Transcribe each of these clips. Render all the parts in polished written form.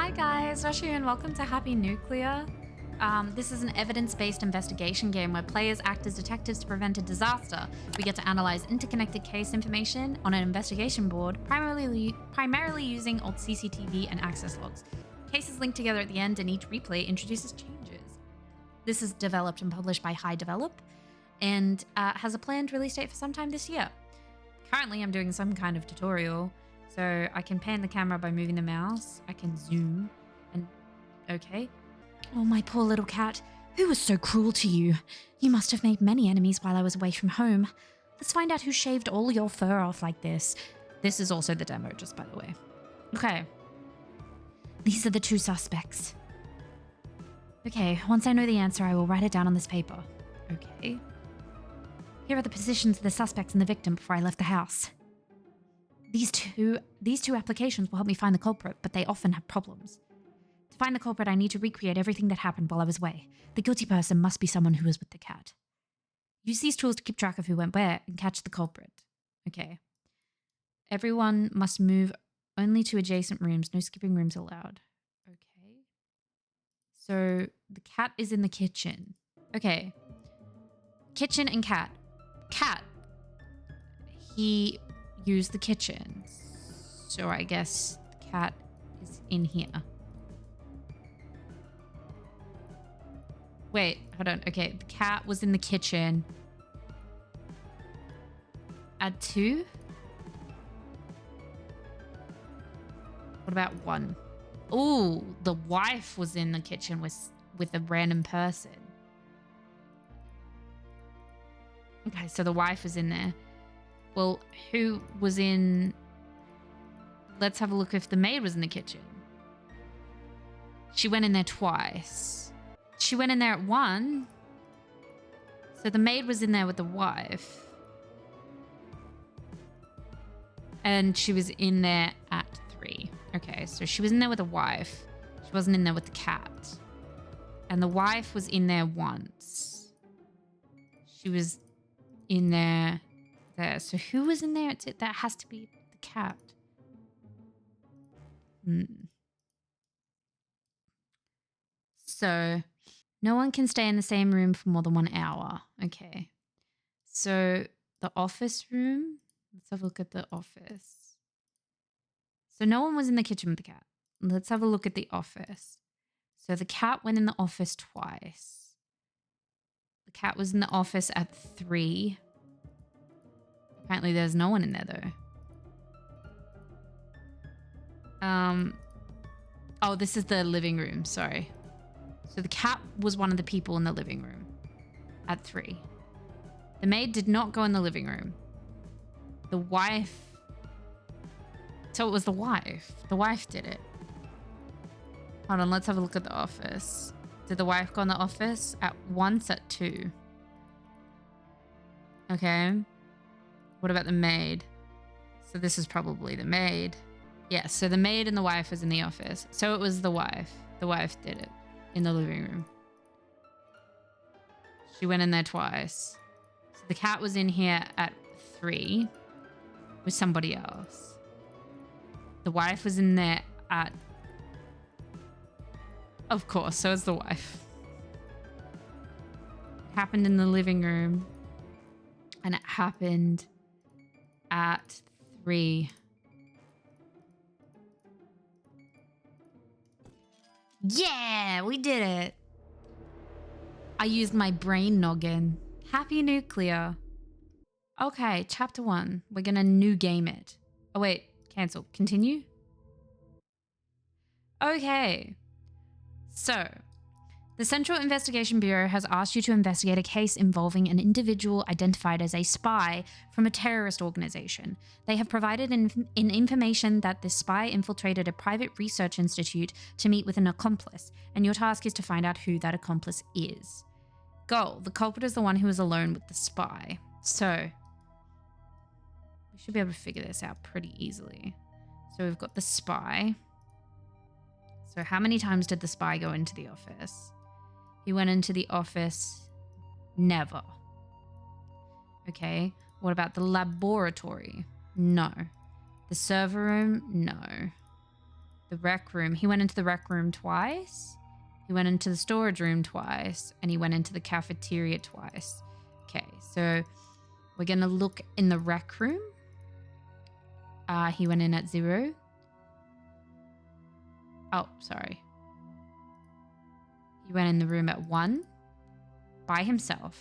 Hi guys, Rashi and welcome to Happy Nuclear. This is an evidence-based investigation game where players act as detectives to prevent a disaster. We get to analyze interconnected case information on an investigation board, primarily using old CCTV and access logs. Cases linked together at the end, and each replay introduces changes. This is developed and published by High Develop and has a planned release date for sometime this year. Currently, I'm doing some kind of tutorial. So I can pan the camera by moving the mouse. I can zoom and okay. Oh, my poor little cat. Who was so cruel to you? You must have made many enemies while I was away from home. Let's find out who shaved all your fur off like this. This is also the demo, just by the way. Okay. These are the two suspects. Okay, once I know the answer, I will write it down on this paper. Okay. Here are the positions of the suspects and the victim before I left the house. These two applications will help me find the culprit, but they often have problems. To find the culprit, I need to recreate everything that happened while I was away. The guilty person must be someone who was with the cat. Use these tools to keep track of who went where and catch the culprit. Okay. Everyone must move only to adjacent rooms. No skipping rooms allowed. Okay. So the cat is in the kitchen. Okay. Kitchen and cat. Cat. He used the kitchen. So I guess the cat is in here. Wait, hold on. Okay, the cat was in the kitchen at 2? What about 1? Oh, the wife was in the kitchen with a random person. Okay, so the wife was in there. Well, who was in... Let's have a look if the maid was in the kitchen. She went in there twice. She went in there at 1. So the maid was in there with the wife. And she was in there at 3. Okay, so she was in there with the wife. She wasn't in there with the cat. And the wife was in there once. She was in there... So who was in there? That has to be the cat. So no one can stay in the same room for more than 1 hour. Okay. So the office room. Let's have a look at the office. So no one was in the kitchen with the cat. Let's have a look at the office. So the cat went in the office twice. The cat was in the office at 3. Apparently there's no one in there though. Oh, this is the living room, sorry. So the cat was one of the people in the living room at 3. The maid did not go in the living room. The wife... So it was the wife. The wife did it. Hold on, let's have a look at the office. Did the wife go in the office? At once at 2. Okay. What about the maid? So this is probably the maid. Yeah, so the maid and the wife was in the office. So it was the wife. The wife did it in the living room. She went in there twice. So the cat was in here at 3 with somebody else. The wife was in there at... Of course, so is the wife. It happened in the living room. And it happened... at 3. Yeah, we did it. I used my brain noggin. Happy Nuclear. Okay, chapter 1. We're gonna new game it. Oh wait, cancel. Continue. Okay. So, the Central Investigation Bureau has asked you to investigate a case involving an individual identified as a spy from a terrorist organization. They have provided information that this spy infiltrated a private research institute to meet with an accomplice, and your task is to find out who that accomplice is. Goal: the culprit is the one who is alone with the spy. So, we should be able to figure this out pretty easily. So we've got the spy. So how many times did the spy go into the office? He went into the office. Never. Okay. What about the laboratory? No. The server room? No. the rec room. He went into the rec room twice. He went into the storage room twice. And he went into the cafeteria twice. Okay, so we're going to look in the rec room. He went in at 0. Oh, sorry. He went in the room at 1 by himself.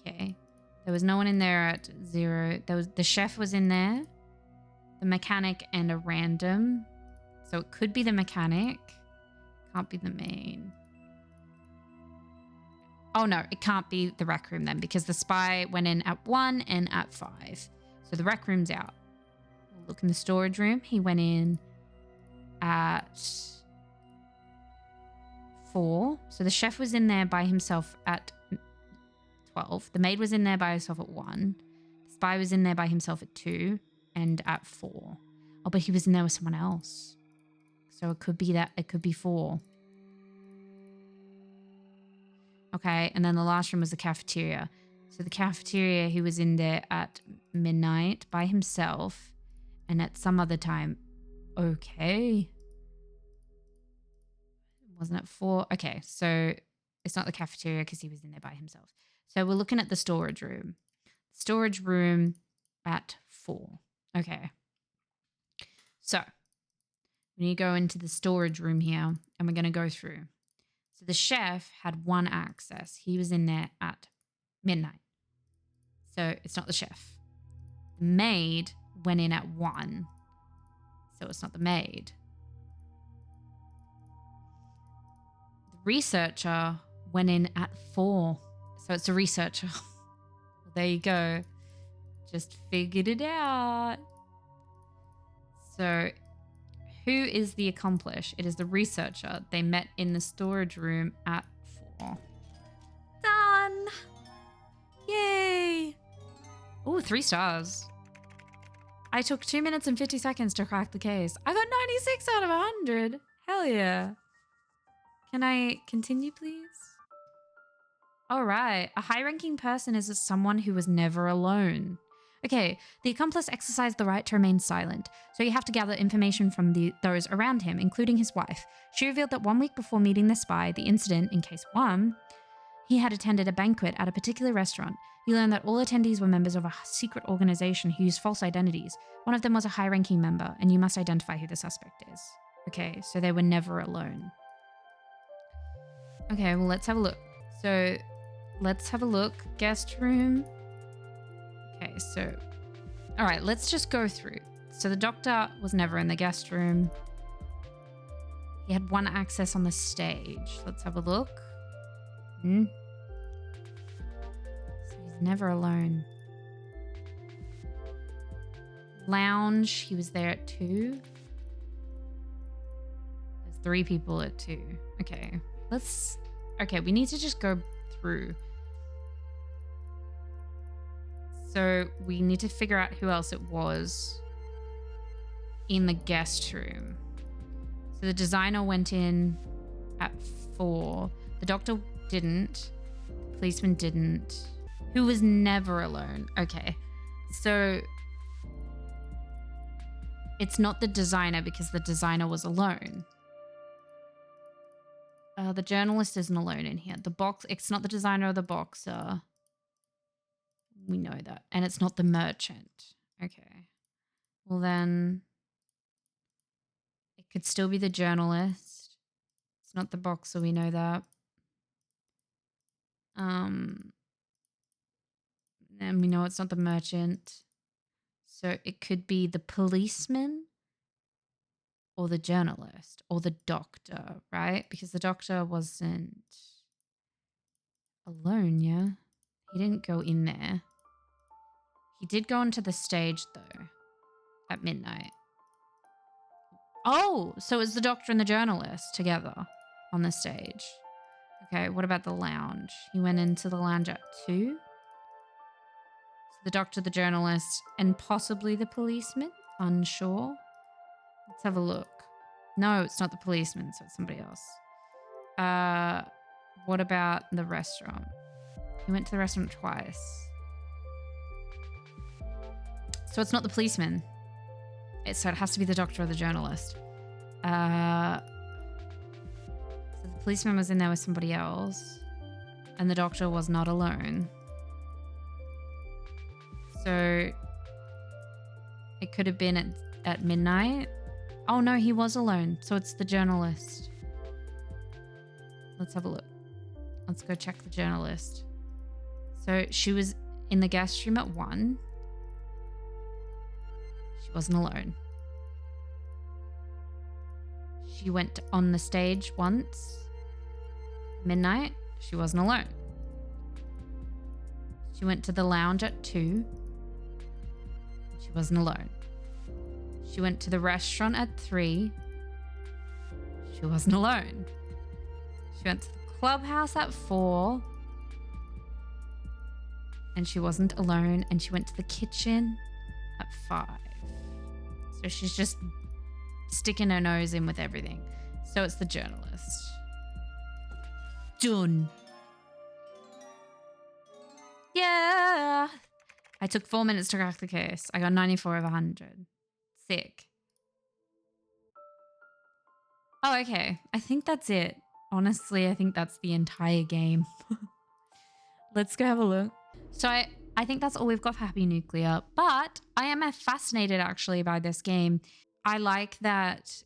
Okay. There was no one in there at 0. The chef was in there, the mechanic, and a random. So it could be the mechanic. Can't be the main. Oh no, it can't be the rec room then, because the spy went in at 1 and at 5. So the rec room's out. We'll look in the storage room. He went in at 4. So the chef was in there by himself at 12. The maid was in there by herself at 1. The spy was in there by himself at 2 and at 4. Oh, but he was in there with someone else. So it could be that. It could be 4. Okay, and then the last room was the cafeteria. So the cafeteria, he was in there at midnight by himself and at some other time. Okay. Wasn't it 4? Okay, so it's not the cafeteria because he was in there by himself. So we're looking at the storage room. Storage room at 4. Okay. So we need to go into the storage room here and we're going to go through. So the chef had 1 access. He was in there at midnight. So it's not the chef. The maid went in at 1. So it's not the maid. The researcher went in at 4. So it's a researcher. Well, there you go. Just figured it out. So who is the accomplice? It is the researcher. They met in the storage room at 4. Done. Yay. Oh, 3 stars. I took 2 minutes and 50 seconds to crack the case. I got 96 out of 100. Hell yeah. Can I continue, please? All right. A high-ranking person is someone who was never alone. Okay, the accomplice exercised the right to remain silent, so you have to gather information from those around him, including his wife. She revealed that 1 week before meeting the spy, the incident in case 1, he had attended a banquet at a particular restaurant. You learned that all attendees were members of a secret organization who used false identities. One of them was a high-ranking member, and you must identify who the suspect is. Okay, so they were never alone. Okay, well, let's have a look. So, let's have a look. Guest room. Okay, so, all right, let's just go through. So the doctor was never in the guest room. He had 1 access on the stage. Let's have a look. So he's never alone. Lounge, he was there at 2. There's 3 people at 2. Okay, okay, we need to just go through. So we need to figure out who else it was in the guest room. So the designer went in at 4. The doctor didn't. The policeman didn't. Who was never alone. Okay. So it's not the designer because the designer was alone. The journalist isn't alone in here. It's not the designer or the boxer. We know that. And it's not the merchant. Okay. Well, then it could still be the journalist. It's not the boxer. We know that. And we know it's not the merchant. So it could be the policeman or the journalist or the doctor, right? Because the doctor wasn't alone, yeah? He didn't go in there. He did go onto the stage, though, at midnight. Oh, so it's the doctor and the journalist together on the stage. Okay, what about the lounge? He went into the lounge at 2. So the doctor, the journalist, and possibly the policeman? Unsure. Let's have a look. No, it's not the policeman, so it's somebody else. What about the restaurant? He went to the restaurant twice. So it's not the policeman. So it has to be the doctor or the journalist. So the policeman was in there with somebody else, and the doctor was not alone. So it could have been at midnight. Oh no, he was alone. So it's the journalist. Let's have a look. Let's go check the journalist. So she was in the guest room at 1. She wasn't alone. She went on the stage once. Midnight. She wasn't alone. She went to the lounge at 2. She wasn't alone. She went to the restaurant at 3. She wasn't alone. She went to the clubhouse at 4. And she wasn't alone. And she went to the kitchen at 5. So she's just sticking her nose in with everything. So it's the journalist. Done. Yeah. I took 4 minutes to crack the case. I got 94 of 100. Sick. Oh, okay. I think that's it. Honestly, I think that's the entire game. Let's go have a look. So I think that's all we've got for Happy Nuclear, but I am fascinated actually by this game. I like that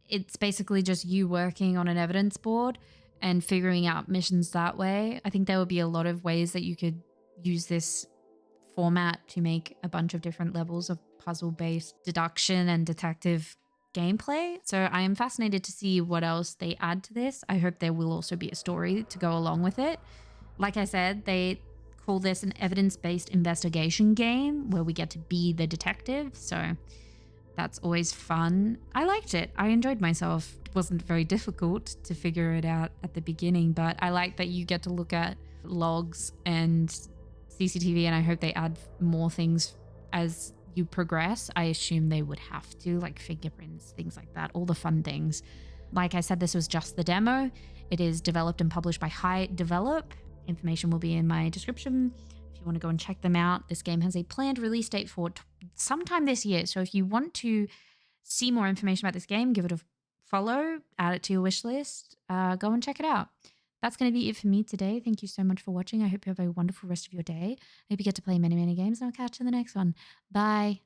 it's basically just you working on an evidence board and figuring out missions that way. I think there would be a lot of ways that you could use this format to make a bunch of different levels of puzzle-based deduction and detective gameplay. So I am fascinated to see what else they add to this. I hope there will also be a story to go along with it. Like I said, they call this an evidence-based investigation game where we get to be the detective. So that's always fun. I liked it. I enjoyed myself. It wasn't very difficult to figure it out at the beginning, but I like that you get to look at logs and CCTV, and I hope they add more things as you progress. I assume they would have to, like fingerprints, things like that, all the fun things. Like I said, this was just the demo. It is developed and published by High Develop. Information will be in my description if you want to go and check them out. This game has a planned release date for sometime this year. So if you want to see more information about this game, give it a follow, add it to your wish list, go and check it out. That's going to be it for me today. Thank you so much for watching. I hope you have a wonderful rest of your day. I hope you get to play many, many games, and I'll catch you in the next one. Bye.